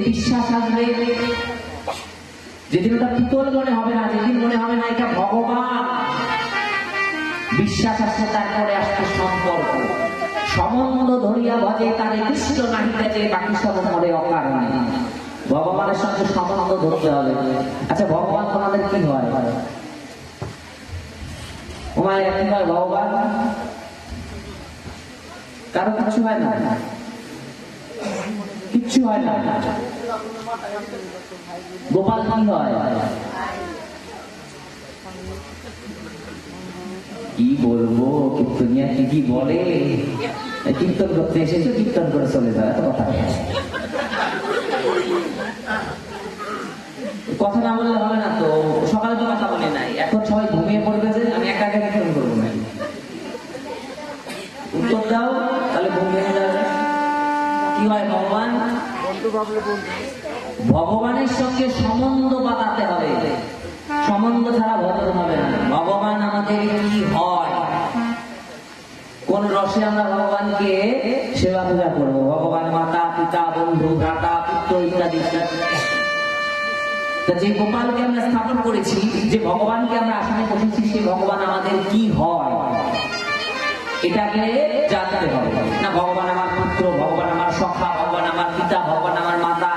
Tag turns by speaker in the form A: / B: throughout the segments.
A: বিশ্বাস আসবে, যেদিন ওটা পিতল মনে হবে না, যেদিন মনে হবে না এটা ভগবান, বিশ্বাস আসছে তারপরে আসছে সম্পর্ক। সম্বন্ধ ধরিয়া ভজে তারে কৃষ্ণ নাহিতে যে বাকি সব মরে অকারণে। ভগবানের সঙ্গে সম্বন্ধ ধরতে হবে। আচ্ছা ভগবান তোমাদের কি হয়? তোমার কি হয় ভগবান? কারো কিছু হয় না, কিচ্ছু হয় না। গোপাল কি হয়? কি বলবো, কীর্তনিয়া কি বলে, কীর্তন করতে এসেছে কীর্তন করে চলে যায়, এত কথা কথা না বললে হবে না তো। সকালে তো কথা বলে নাই, এখন সবাই ঘুমিয়ে পড়বে যে আমি একা একা কীর্তন করবো না। উত্তর দাও, তাহলে ঘুম ভেঙে যাবে। কি হয় ভগবান? ভগবানের সঙ্গে সম্বন্ধ বাঁধাতে হবে, সম্বন্ধ ছাড়া ভজন হবে না। ভগবান আমাদের কি হয়, কোন রসে আমরা ভগবানকে সেবা পূজা করবো? ভগবান মাতা পিতা বন্ধু ভ্রাতা পুত্র ইত্যাদি। যে গোপালকে আমরা স্থাপন করেছি, যে ভগবানকে আমরা আসনে বসেছি, সেই ভগবান আমাদের কি হয় এটাকে জানতে হবে না। ভগবান আমার পুত্র, ভগবান আমার সখা, ভগবান আমার পিতা, ভগবান আমার মাতা,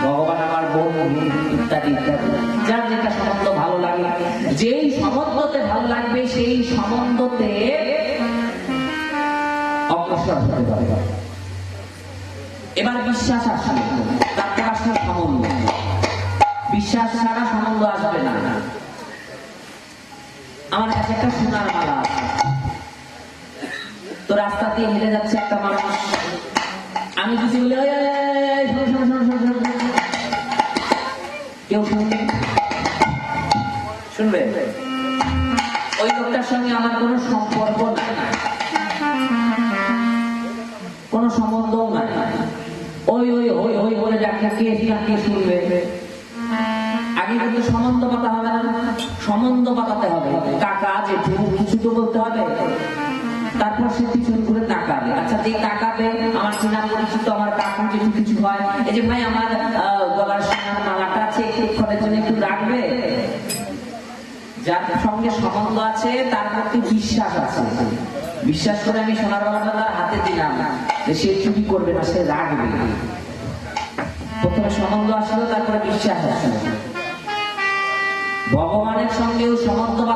A: ভগবান আমার বন্ধু ইত্যাদি ইত্যাদি। যার যেটা সম্বন্ধ ভালো লাগে, যেই সম্বন্ধতে ভালো লাগবে সেই সম্বন্ধতে অগ্রসর হতে পারে। এবার বিশ্বাস আসবে, তারপর আসলে সম্বন্ধ। বিশ্বাস ছাড়া সম্বন্ধ আসবে না। আমার কাছে একটা সোনার মালা আছে, তো রাস্তা দিয়ে হেলে যাচ্ছে একটা মানুষ, আমি কিছু বলে কেউ শুনবে? ওই লোকটার সঙ্গে আমার কোনো সম্পর্ক নাই, কোনো সম্বন্ধও নাই। ওই ওই ওই ওই বলে যাকে কে শুনবে? আগে কিন্তু সম্বন্ধ পাতা হবে না, সম্বন্ধ পাতাতে হবে। কাকা জেঠু কিছু তো বলতে হবে, তারপর সে পিছন করে তাকাবে। আচ্ছা যে তাকাবে, আমার চেনা পরিচিত আমার কাকু জেঠু কিছু হয়, এই যে ভাই আমার গলার সোনার মালাটা আছে, একটুক্ষণের জন্য একটু রাখবে। যার সঙ্গে সম্বন্ধ আছে তার প্রতি বিশ্বাস আছে, বিশ্বাস করে আমি সোনার মালাটা তার হাতে দিলাম, যে সে চুরি করবে না, সে রাখবে। প্রথমে সম্বন্ধ আসলো, তারপরে বিশ্বাস আসলো। ভগবানের সঙ্গেও সম্বন্ধ